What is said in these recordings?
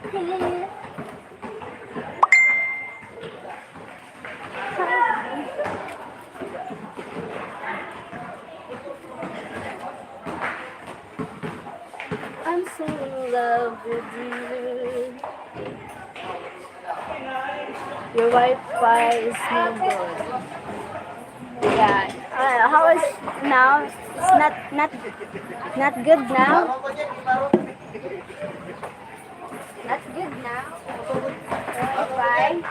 I'm so in love with you. Your Wi-Fi is no good. Yeah. How is now? It's not good now. Not good now. Wi-Fi.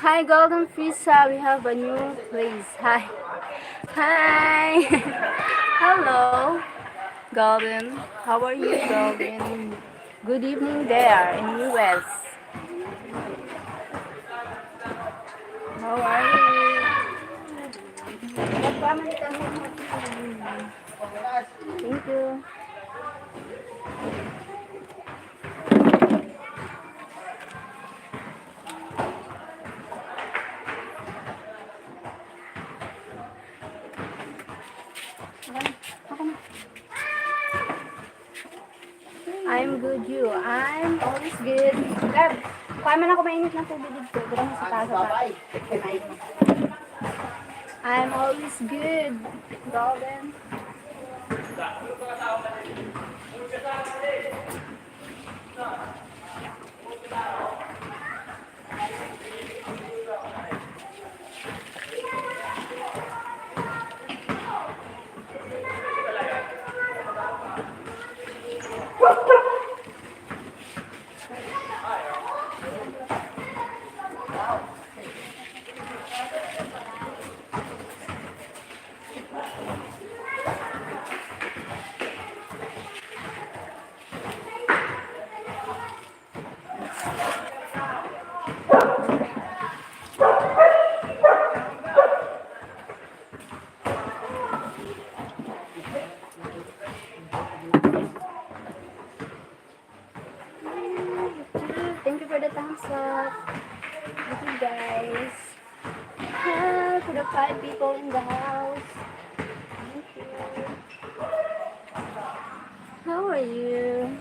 Hi, Golden Fisa. We have a new place. Hi. Hi. Hello, Golden. How are you, Golden? Good evening there in US. How are you? Thank you. I'm good, you. I'm always good. Gab, kuha man ako mainit ng tubig dito. Dito mo sa taas. I'm always good, Golden. Thank you for the thumbs up. Thank you, guys. For the 5 people in the house. Thank you. How are you?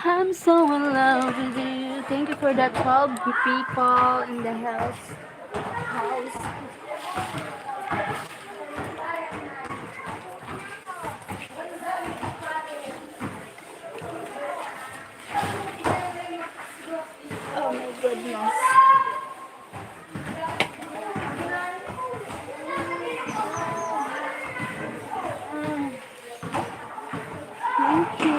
I'm so in love with you. Thank you for the 12 people in the house. Oh my goodness. Thank you.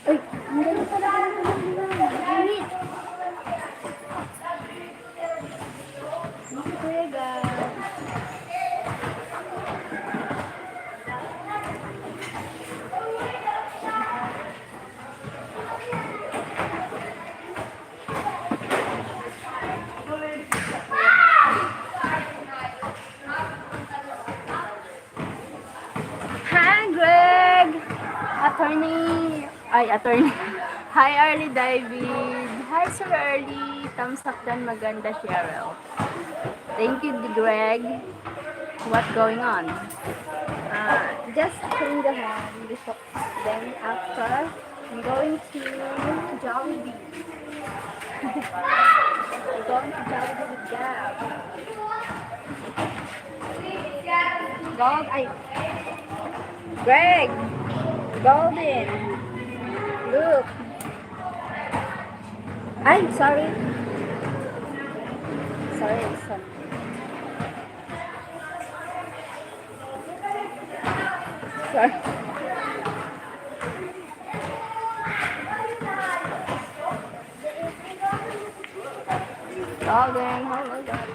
Ay, ang ganda pala ng init. Thank you, guys. Hi, Greg! Attorney. Hi, Early David. Hi, Sir Early. Thumbs up dan maganda, Sheryl. Thank you, Greg. What's going on? Just clean the hand. Then after, I'm going to Jollibee. I'm going to Jollibee with Gab. Greg! Golden! Ay, sorry. Sorry, sorry. Sorry. Golden, oh my God.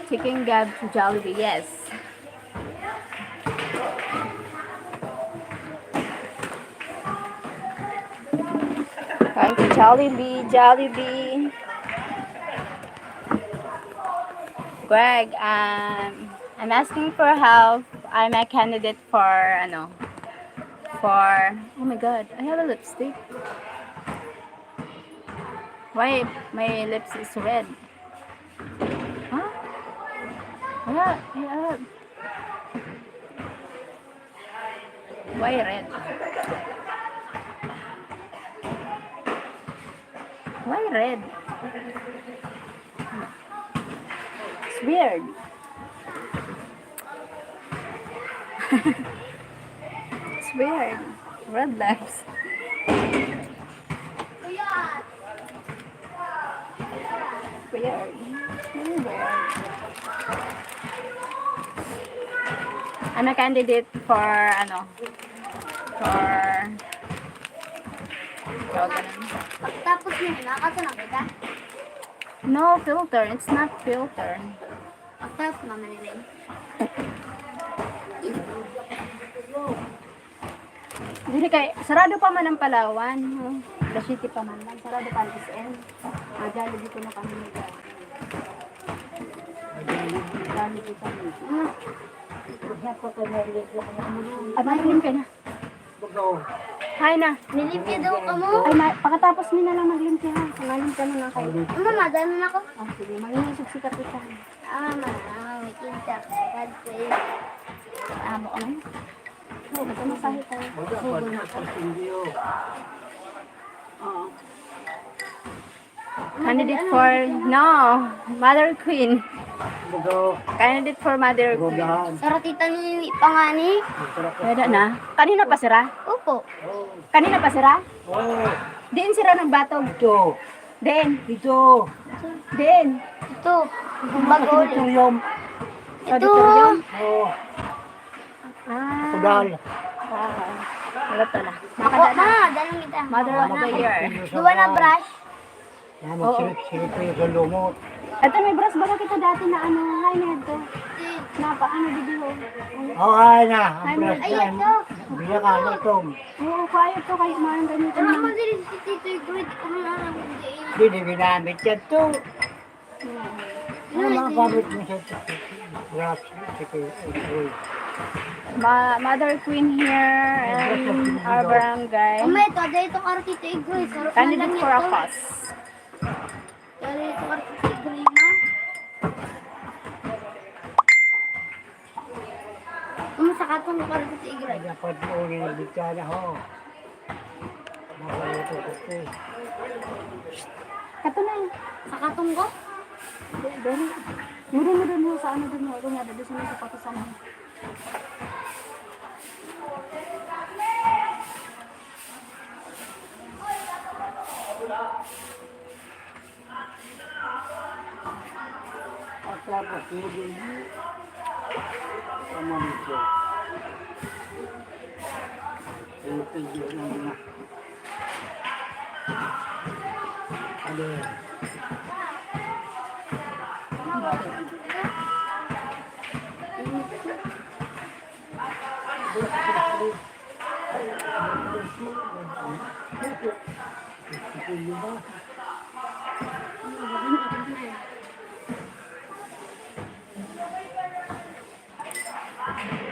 Chicken Gab to Jollibee, yes. Going to Jollibee, Jollibee. Greg, I'm asking for help. I'm a candidate for, oh my God, I have a lipstick. Why my lips is red? Huh? Yeah, yeah. Why red? Why red? It's weird. It's weird. Red lips. Weird. Very weird. I'm a candidate for, for, Tapos yun na, kaso na kita. no filter. It's not filter. Tapos naman nila yun. Dili kay sarado pa man ang Palawan. The city pa man lang. Sarado pa ang SM. Jollibee ko na kami nila. Jollibee kami. Abay, ka na. Hi na. Nilimpya daw ka mo. Ay, pagkatapos mo na lang maglimpya ha. Samalim ka na lang kayo. Mama, dami na ako. Ah, sige. Mangingisog si Kapitan. May kinta. God save. Amo ka na. Oo, magkamasahe tayo. Oo. Candidate for, no, Mother Queen. Candidate for Mother Queen. Saratita ni Pangani. Pwede na. Kanina pa sira? Opo. Kanina pa sira? Diin sira ng batog. Ito. Din. Ito. Din. Ito. Bago. Auditorium. Ito. Auditorium. Oo. Ah. Pedal. Wala to na. Ako, Nakada na. dalang kita. Mother of the Year. Duwa na brush. Silip-silip ko yung sa lumot. Ito may brush ba kita dati na ano, hi na ito. Na paano video. Oo, ay na. Ang brush Ay, yan. ito. Biya ka na ito. Oo, quiet to kahit maaaring ganito Ano na. mo din si Tito Grade ko na lang. Hindi ginamit yan ito. Ano mga gamit mo sa brush? Mother Queen here in our barangay. Ito, dito ka Tito Grade. Sarap na lang Candidate for a ito. cause. Dito ka Tito Grade na. Sa katong ka Tito Grade. Dapat mo ulit ang bintana ho. Nakaluto ko ito. Ito na yun. Sa katong ko? Dali. Dun mo sa ano dun mo. Ito nga, dali sa mga patisan mo. At tapos hindi. Tama dito. Yung pigil na muna. Ano yan?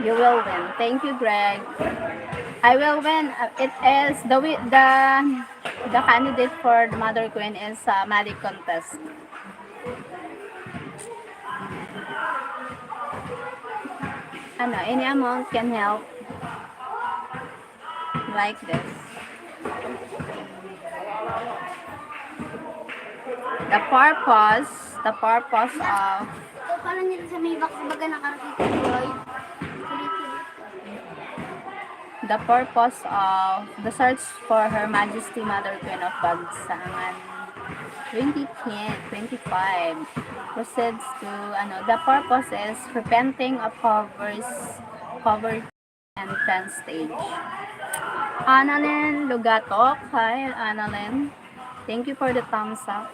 You will win. Thank you, Greg. I will win. It is the candidate for the Mother Queen is Magic Contest. Ano, any amount can help like this. The purpose of Ito pala nila sa may box baga nakarating ko boy. the purpose of the search for Her Majesty Mother Queen of Bagsangan 2025 proceeds to the purpose is repenting of poverty and 10th stage. Annalyn Lugatok, hi Annalyn. Thank you for the thumbs up.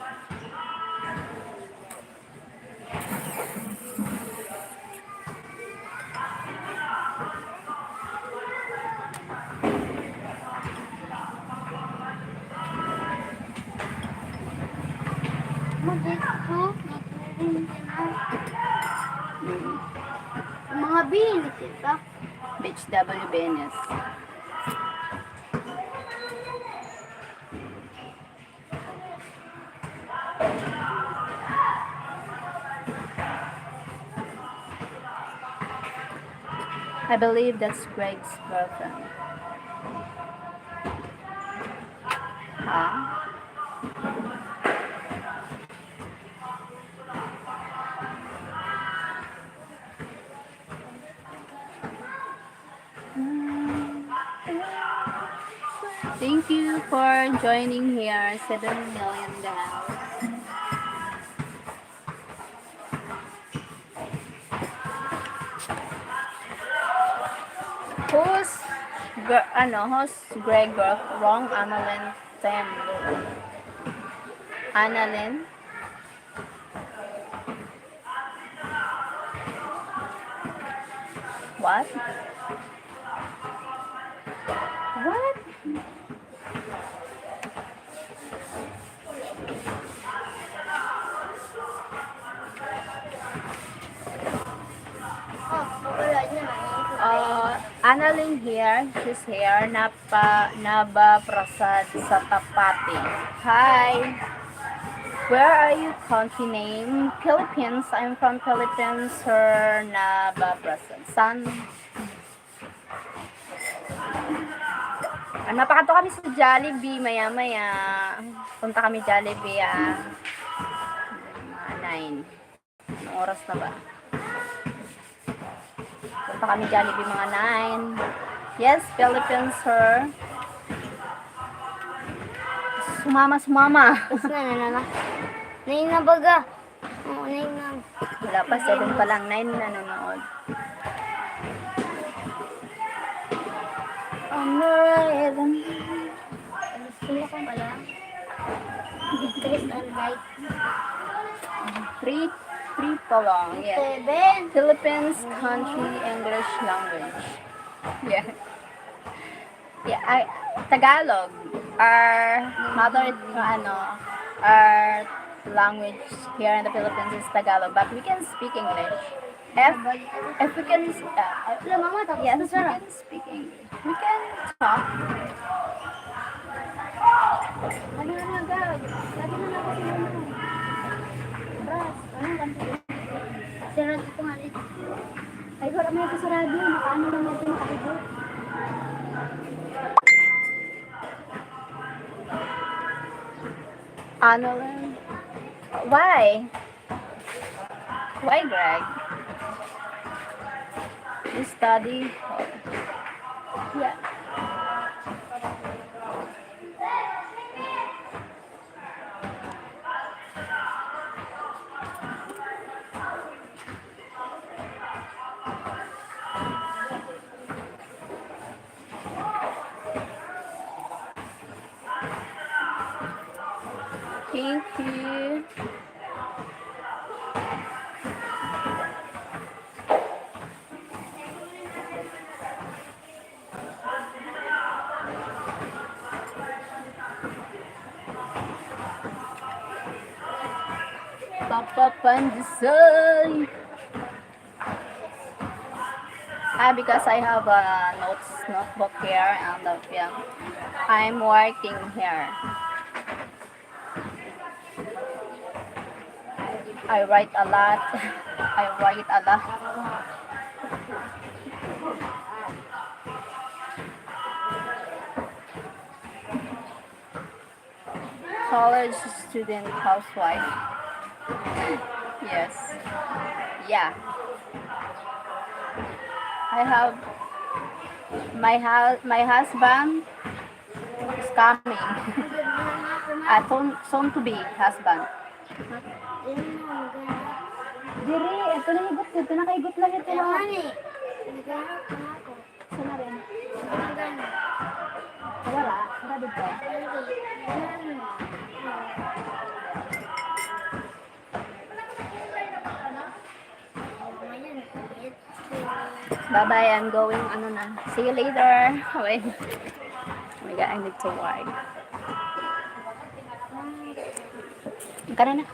Mag-ito. Mga bilis ito. Beach W Benes. I believe that's Greg's girlfriend. Huh? Thank you for joining here. 7 million down. Who's Greg wrong? Annalyn Tembo. Annalyn? What? What? Oh, wala niya. Annalyn here, she's here, Naba Prasad sa Tapati. Hi! Where are you country name? Philippines. I'm from Philippines, Sir Naba Prasad. Napakato kami sa Jollibee, maya-maya. Punta kami Jollibee, mga 9. Anong oras na ba? Punta kami Jollibee mga 9. Yes, Philippines, sir. Sumama. Tapos na. 9 na baga. Oo, 9 na. Wala pa, 7 pa lang. 9 na nanonood. Alright. Sila kang pala. Chris and Light. 3 pa lang. Yeah. 7. Philippines country English language. Yeah. Yeah, Tagalog. Our our language here in the Philippines is Tagalog, but we can speak English. If we can, Wala mama, tapos yes, na we Sarah. can speak English. We can talk. Lagi na agad. Lagi na ako sila mo. Bras, anong kanto? Sarado ko nga rin. Ay, wala mo ito sa radio. Makaano lang natin nakakibot. Annalyn. Why? Why, Greg? You study? Yeah. Thank you. Papapandesal. Because I have a notebook here and I'm working here. I write a lot. I write a lot. College student housewife. Yes. Yeah. I have my husband is coming. Soon to be husband. Diri, ito na higot dito. Nakaigot lang ito. Sana rin. Wala. Wala dito. Bye-bye, I'm going, see you later. Wait. Oh my God, I need to work. Ka na.